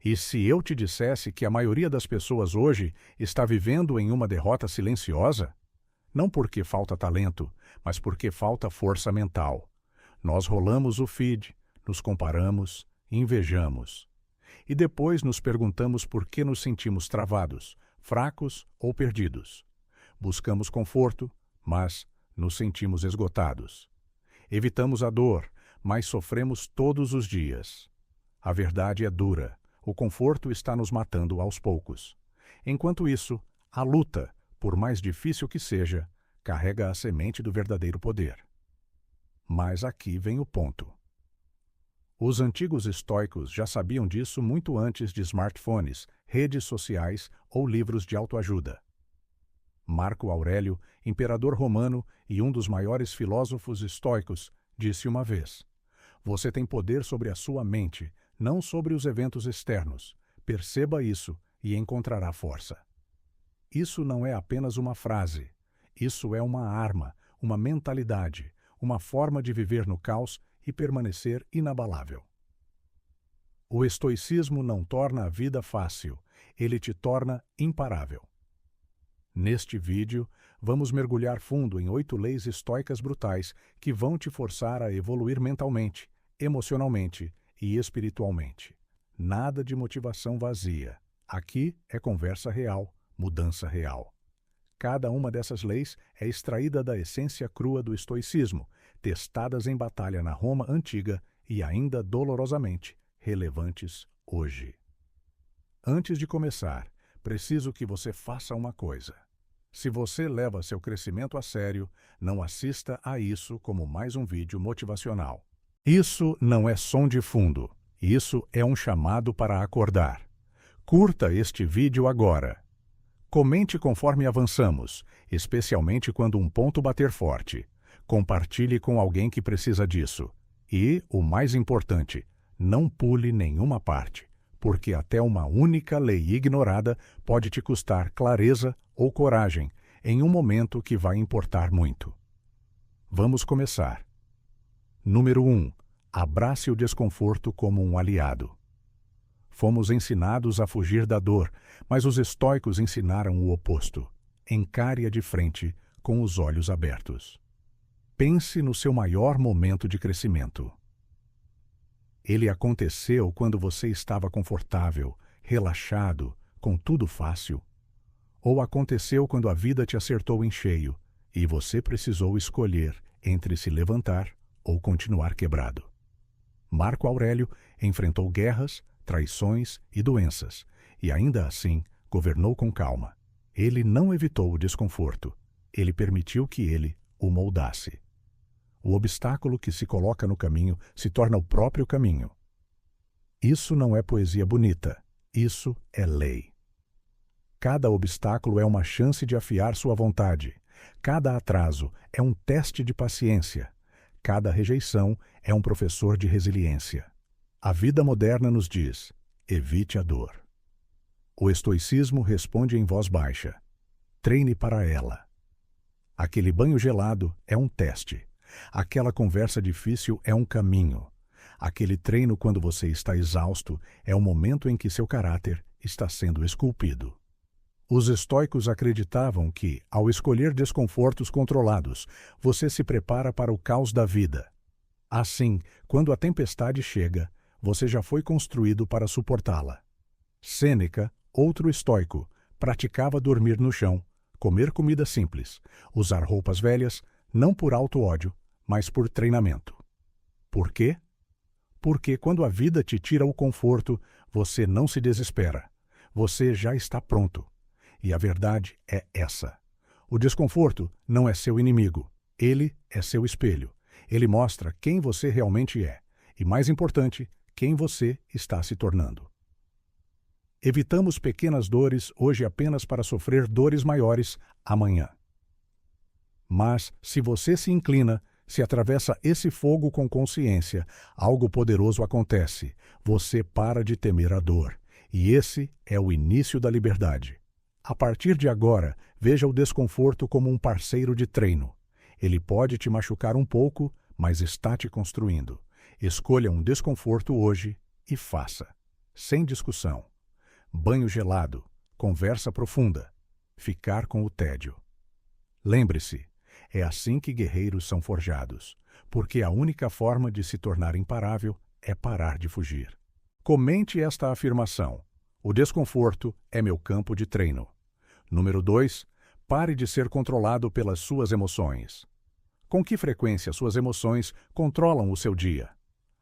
E se eu te dissesse que a maioria das pessoas hoje está vivendo em uma derrota silenciosa? Não porque falta talento, mas porque falta força mental. Nós rolamos o feed, nos comparamos, invejamos. E depois nos perguntamos por que nos sentimos travados, fracos ou perdidos. Buscamos conforto, mas nos sentimos esgotados. Evitamos a dor, mas sofremos todos os dias. A verdade é dura. O conforto está nos matando aos poucos. Enquanto isso, a luta, por mais difícil que seja, carrega a semente do verdadeiro poder. Mas aqui vem o ponto. Os antigos estoicos já sabiam disso muito antes de smartphones, redes sociais ou livros de autoajuda. Marco Aurélio, imperador romano e um dos maiores filósofos estoicos, disse uma vez: "Você tem poder sobre a sua mente, não sobre os eventos externos. Perceba isso e encontrará força." Isso não é apenas uma frase. Isso é uma arma, uma mentalidade, uma forma de viver no caos e permanecer inabalável. O estoicismo não torna a vida fácil, ele te torna imparável. Neste vídeo, vamos mergulhar fundo em 8 leis estoicas brutais que vão te forçar a evoluir mentalmente, emocionalmente e espiritualmente. Nada de motivação vazia. Aqui é conversa real, mudança real. Cada uma dessas leis é extraída da essência crua do estoicismo, testadas em batalha na Roma antiga e ainda dolorosamente relevantes hoje. Antes de começar, preciso que você faça uma coisa. Se você leva seu crescimento a sério, não assista a isso como mais um vídeo motivacional. Isso não é som de fundo. Isso é um chamado para acordar. Curta este vídeo agora. Comente conforme avançamos, especialmente quando um ponto bater forte. Compartilhe com alguém que precisa disso. E, o mais importante, não pule nenhuma parte, porque até uma única lei ignorada pode te custar clareza ou coragem em um momento que vai importar muito. Vamos começar. Número 1. Abrace o desconforto como um aliado. Fomos ensinados a fugir da dor, mas os estoicos ensinaram o oposto. Encare-a de frente, com os olhos abertos. Pense no seu maior momento de crescimento. Ele aconteceu quando você estava confortável, relaxado, com tudo fácil? Ou aconteceu quando a vida te acertou em cheio e você precisou escolher entre se levantar ou continuar quebrado? Marco Aurélio enfrentou guerras, traições e doenças, e ainda assim governou com calma. Ele não evitou o desconforto, ele permitiu que ele o moldasse. O obstáculo que se coloca no caminho se torna o próprio caminho. Isso não é poesia bonita, isso é lei. Cada obstáculo é uma chance de afiar sua vontade. Cada atraso é um teste de paciência. Cada rejeição é um professor de resiliência. A vida moderna nos diz: evite a dor. O estoicismo responde em voz baixa: treine para ela. Aquele banho gelado é um teste. Aquela conversa difícil é um caminho. Aquele treino quando você está exausto é o momento em que seu caráter está sendo esculpido. Os estoicos acreditavam que, ao escolher desconfortos controlados, você se prepara para o caos da vida. Assim, quando a tempestade chega, você já foi construído para suportá-la. Sêneca, outro estoico, praticava dormir no chão, comer comida simples, usar roupas velhas, não por alto ódio, mas por treinamento. Por quê? Porque quando a vida te tira o conforto, você não se desespera. Você já está pronto. E a verdade é essa. O desconforto não é seu inimigo. Ele é seu espelho. Ele mostra quem você realmente é. E, mais importante, quem você está se tornando. Evitamos pequenas dores hoje apenas para sofrer dores maiores amanhã. Mas, se você se inclina, se atravessa esse fogo com consciência, algo poderoso acontece. Você para de temer a dor. E esse é o início da liberdade. A partir de agora, veja o desconforto como um parceiro de treino. Ele pode te machucar um pouco, mas está te construindo. Escolha um desconforto hoje e faça. sem discussão. Banho gelado, conversa profunda, ficar com o tédio. Lembre-se, é assim que guerreiros são forjados, porque a única forma de se tornar imparável é parar de fugir. Comente esta afirmação: o desconforto é meu campo de treino. Número 2. Pare de ser controlado pelas suas emoções. Com que frequência suas emoções controlam o seu dia?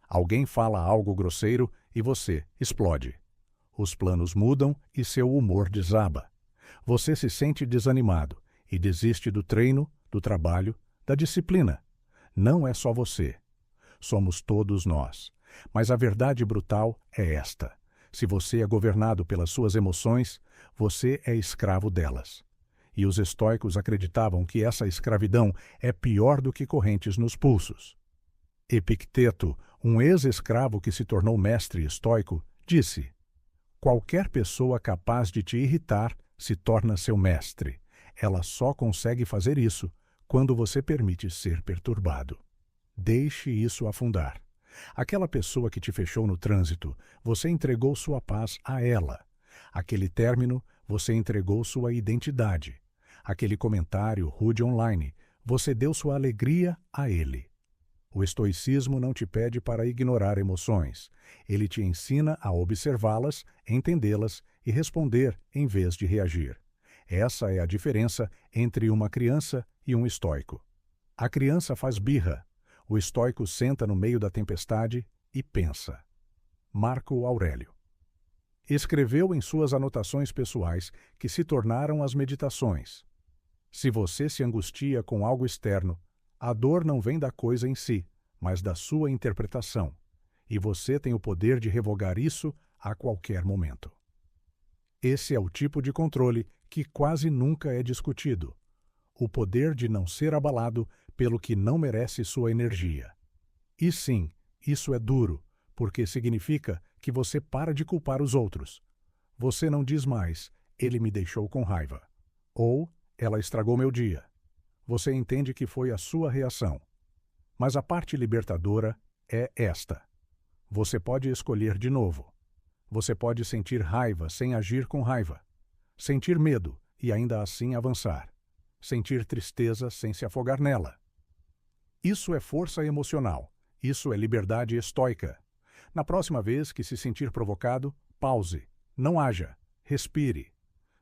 Alguém fala algo grosseiro e você explode. Os planos mudam e seu humor desaba. Você se sente desanimado e desiste do treino, do trabalho, da disciplina. Não é só você. Somos todos nós. Mas a verdade brutal é esta: se você é governado pelas suas emoções, você é escravo delas. E os estoicos acreditavam que essa escravidão é pior do que correntes nos pulsos. Epicteto, um ex-escravo que se tornou mestre estoico, disse: qualquer pessoa capaz de te irritar se torna seu mestre. Ela só consegue fazer isso quando você permite ser perturbado. Deixe isso afundar. Aquela pessoa que te fechou no trânsito, você entregou sua paz a ela. Aquele término, você entregou sua identidade. Aquele comentário rude online, você deu sua alegria a ele. O estoicismo não te pede para ignorar emoções. Ele te ensina a observá-las, entendê-las e responder em vez de reagir. Essa é a diferença entre uma criança e um estoico. A criança faz birra. O estoico senta no meio da tempestade e pensa. Marco Aurélio. Escreveu em suas anotações pessoais que se tornaram as meditações. Se você se angustia com algo externo, a dor não vem da coisa em si, mas da sua interpretação, e você tem o poder de revogar isso a qualquer momento. Esse é o tipo de controle que quase nunca é discutido: o poder de não ser abalado pelo que não merece sua energia. E sim, isso é duro, porque significa que você para de culpar os outros. Você não diz mais, ele me deixou com raiva, ou ela estragou meu dia. Você entende que foi a sua reação. Mas a parte libertadora é esta: você pode escolher de novo. Você pode sentir raiva sem agir com raiva. Sentir medo e ainda assim avançar. Sentir tristeza sem se afogar nela. Isso é força emocional. Isso é liberdade estoica. Na próxima vez que se sentir provocado, pause. Não haja. Respire.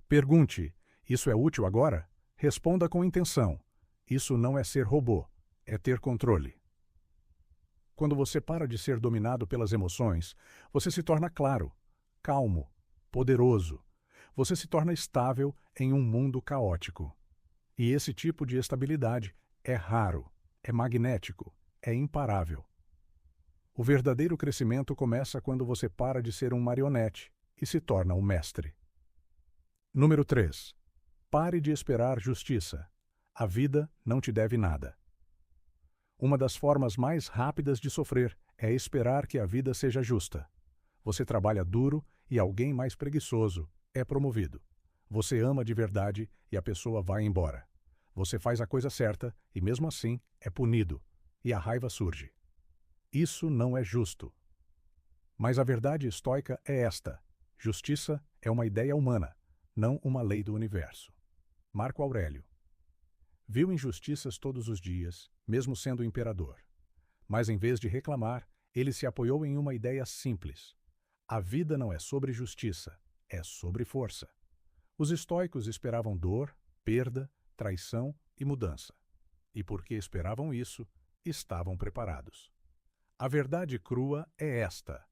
Pergunte: isso é útil agora? Responda com intenção. Isso não é ser robô, é ter controle. Quando você para de ser dominado pelas emoções, você se torna claro, calmo, poderoso. Você se torna estável em um mundo caótico. E esse tipo de estabilidade é raro, é magnético, é imparável. O verdadeiro crescimento começa quando você para de ser um marionete e se torna um mestre. Número 3. Pare de esperar justiça. A vida não te deve nada. Uma das formas mais rápidas de sofrer é esperar que a vida seja justa. Você trabalha duro e alguém mais preguiçoso é promovido. Você ama de verdade e a pessoa vai embora. Você faz a coisa certa e mesmo assim é punido, e a raiva surge. Isso não é justo. Mas a verdade estoica é esta: justiça é uma ideia humana, não uma lei do universo. Marco Aurélio. Viu injustiças todos os dias, mesmo sendo imperador. Mas em vez de reclamar, ele se apoiou em uma ideia simples. A vida não é sobre justiça, é sobre força. Os estoicos esperavam dor, perda, traição e mudança. E porque esperavam isso, estavam preparados. A verdade crua é esta: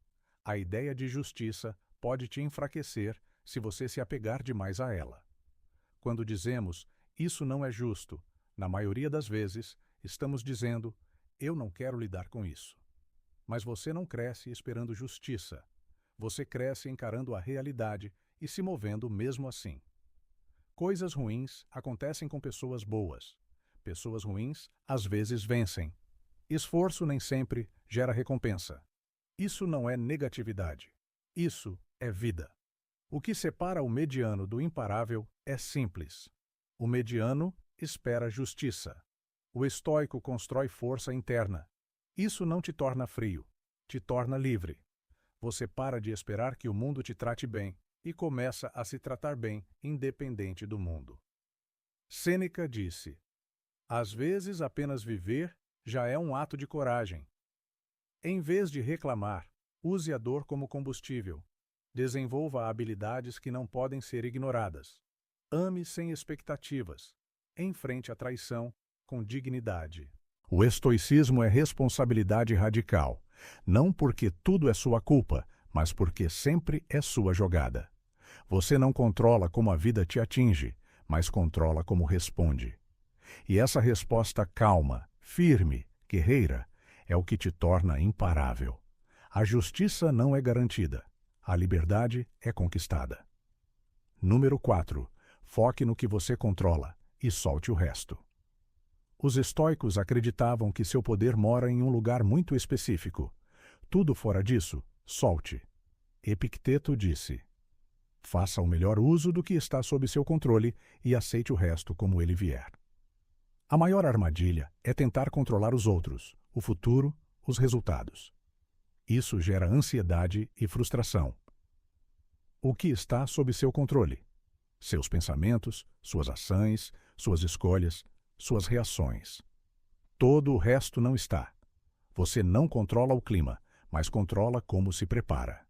a ideia de justiça pode te enfraquecer se você se apegar demais a ela. Quando dizemos, isso não é justo, na maioria das vezes, estamos dizendo, eu não quero lidar com isso. Mas você não cresce esperando justiça. Você cresce encarando a realidade e se movendo mesmo assim. Coisas ruins acontecem com pessoas boas. Pessoas ruins às vezes vencem. Esforço nem sempre gera recompensa. Isso não é negatividade. Isso é vida. O que separa o mediano do imparável é simples. O mediano espera justiça. O estoico constrói força interna. Isso não te torna frio, te torna livre. Você para de esperar que o mundo te trate bem e começa a se tratar bem, independente do mundo. Sêneca disse: às vezes apenas viver já é um ato de coragem. Em vez de reclamar, use a dor como combustível. Desenvolva habilidades que não podem ser ignoradas. Ame sem expectativas. Enfrente a traição com dignidade. O estoicismo é responsabilidade radical, não porque tudo é sua culpa, mas porque sempre é sua jogada. Você não controla como a vida te atinge, mas controla como responde. E essa resposta calma, firme, guerreira, é o que te torna imparável. A justiça não é garantida. A liberdade é conquistada. Número 4. Foque no que você controla e solte o resto. Os estoicos acreditavam que seu poder mora em um lugar muito específico. Tudo fora disso, solte. Epicteto disse: faça o melhor uso do que está sob seu controle e aceite o resto como ele vier. A maior armadilha é tentar controlar os outros, o futuro, os resultados. Isso gera ansiedade e frustração. O que está sob seu controle? Seus pensamentos, suas ações, suas escolhas, suas reações. Todo o resto não está. Você não controla o clima, mas controla como se prepara.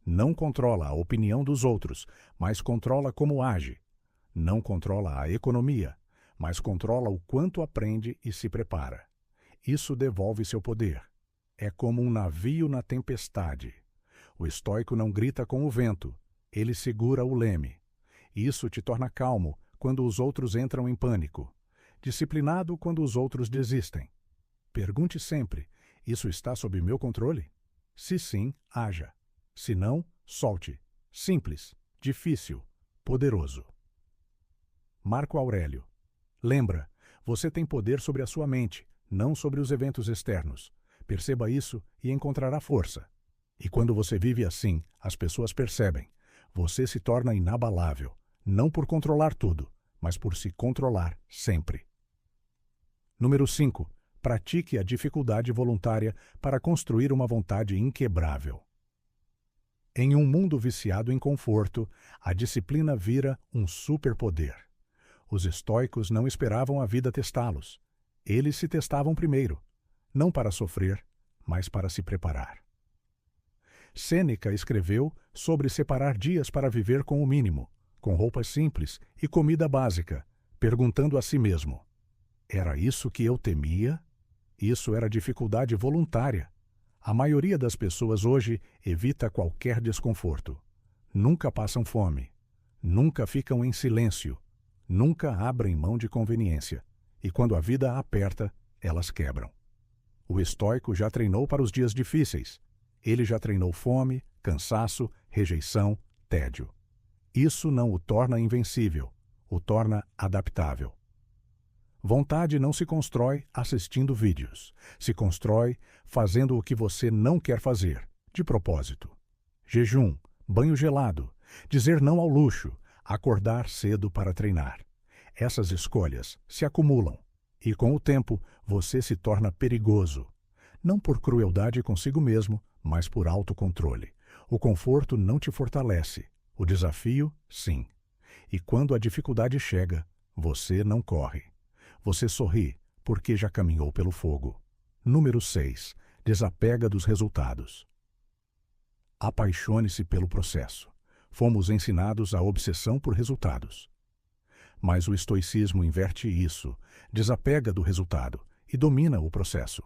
Não controla a opinião dos outros, mas controla como age. Não controla a economia, mas controla o quanto aprende e se prepara. Isso devolve seu poder. É como um navio na tempestade. O estoico não grita com o vento, ele segura o leme. Isso te torna calmo quando os outros entram em pânico, disciplinado quando os outros desistem. Pergunte sempre: isso está sob meu controle? Se sim, haja. Se não, solte. Simples, difícil, poderoso. Marco Aurélio. Lembra, você tem poder sobre a sua mente, não sobre os eventos externos. Perceba isso e encontrará força. E quando você vive assim, as pessoas percebem. Você se torna inabalável, não por controlar tudo, mas por se controlar sempre. Número 5. Pratique a dificuldade voluntária para construir uma vontade inquebrável. Em um mundo viciado em conforto, a disciplina vira um superpoder. Os estoicos não esperavam a vida testá-los. Eles se testavam primeiro, não para sofrer, mas para se preparar. Sêneca escreveu sobre separar dias para viver com o mínimo, com roupas simples e comida básica, perguntando a si mesmo: era isso que eu temia? Isso era dificuldade voluntária. A maioria das pessoas hoje evita qualquer desconforto. Nunca passam fome. Nunca ficam em silêncio. Nunca abrem mão de conveniência. E quando a vida aperta, elas quebram. O estoico já treinou para os dias difíceis. Ele já treinou fome, cansaço, rejeição, tédio. Isso não o torna invencível, o torna adaptável. Vontade não se constrói assistindo vídeos. Se constrói fazendo o que você não quer fazer, de propósito. Jejum, banho gelado, dizer não ao luxo, acordar cedo para treinar. Essas escolhas se acumulam e, com o tempo, você se torna perigoso. Não por crueldade consigo mesmo, mas por autocontrole. O conforto não te fortalece. O desafio, sim. E quando a dificuldade chega, você não corre. Você sorri, porque já caminhou pelo fogo. Número 6. Desapega dos resultados. Apaixone-se pelo processo. Fomos ensinados a obsessão por resultados. Mas o estoicismo inverte isso, desapega do resultado e domina o processo.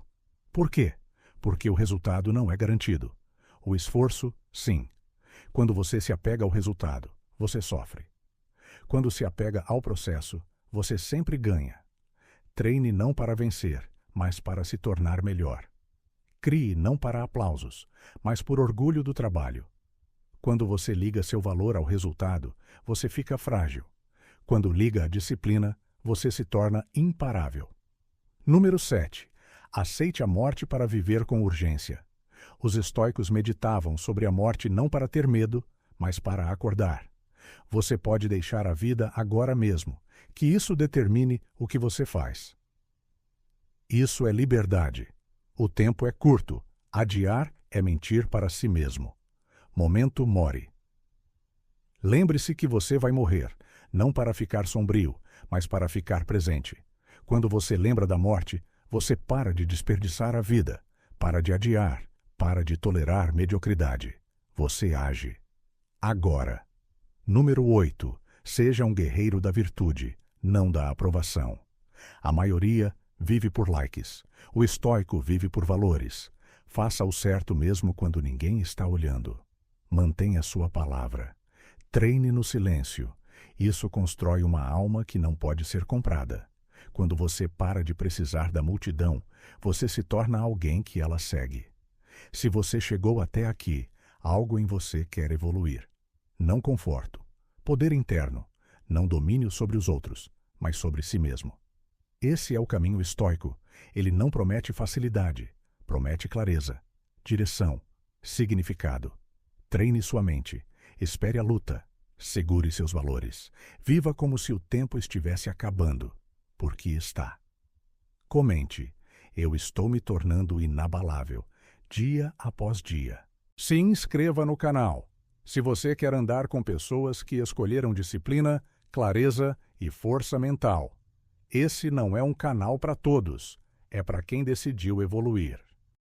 Por quê? Porque o resultado não é garantido. O esforço, sim. Quando você se apega ao resultado, você sofre. Quando se apega ao processo, você sempre ganha. Treine não para vencer, mas para se tornar melhor. Crie não para aplausos, mas por orgulho do trabalho. Quando você liga seu valor ao resultado, você fica frágil. Quando liga a disciplina, você se torna imparável. Número 7. Aceite a morte para viver com urgência. Os estoicos meditavam sobre a morte não para ter medo, mas para acordar. Você pode deixar a vida agora mesmo, que isso determine o que você faz. Isso é liberdade. O tempo é curto. Adiar é mentir para si mesmo. Momento Mori. Lembre-se que você vai morrer, não para ficar sombrio, mas para ficar presente. Quando você lembra da morte, você para de desperdiçar a vida, para de adiar, para de tolerar mediocridade. Você age. Agora. Número 8. Seja um guerreiro da virtude, não da aprovação. A maioria vive por likes. O estoico vive por valores. Faça o certo mesmo quando ninguém está olhando. Mantenha sua palavra. Treine no silêncio. Isso constrói uma alma que não pode ser comprada. Quando você para de precisar da multidão, você se torna alguém que ela segue. Se você chegou até aqui, algo em você quer evoluir. Não conforto, poder interno, não domínio sobre os outros, mas sobre si mesmo. Esse é o caminho estoico. Ele não promete facilidade, promete clareza, direção, significado. Treine sua mente, espere a luta, segure seus valores. Viva como se o tempo estivesse acabando, porque está. Comente, eu estou me tornando inabalável, dia após dia. Se inscreva no canal. Se você quer andar com pessoas que escolheram disciplina, clareza e força mental. Esse não é um canal para todos, é para quem decidiu evoluir.